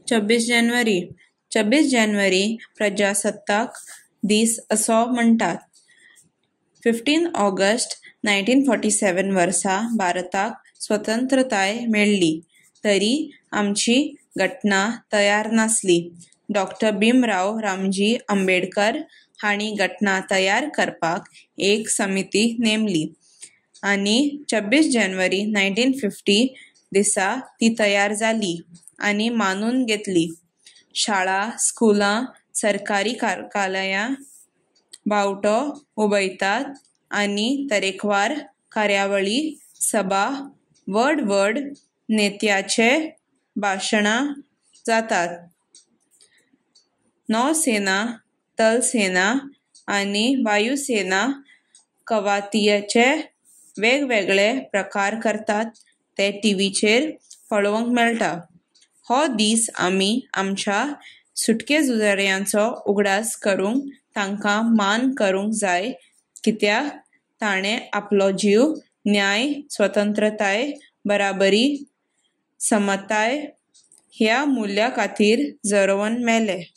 26 जानेवारी प्रजासत्ताक दीस असो म्हणटात. 15 ऑगस्ट 1947 वर्सा भारताक स्वतंत्रताय मेळ्ळी, तरी आमची घटना तयार नासली. डॉ. भीमराव रामजी आंबेडकर हांणी घटना तयार करपाक एक समिती नेमली आनी 26 जानेवारी 1950 दिसा ती तयार जाली आनी मानून घेतली. शाळा, स्कुलां, सरकारी कार्यालयां बावटो उबयतात आनी तरेकवार कार्यावळी, सभा, व्हड नेत्याचे भाशणां जातात. नौसेना, थलसेना आनी वायुसेना कवायतीचे वेगवेगळे प्रकार करतात ते टीव्हीचेर पळोवंक मेळटा. हो दीस आमी आमच्या सुटके झुजाऱ्यांचो उगडास करूंक तांकां मान करूंक जाय, कित्याक ताणें आपलो जीव न्याय, स्वतंत्रताय, बराबरी, समताय ह्या मुल्यां खातीर झरोवन मेले.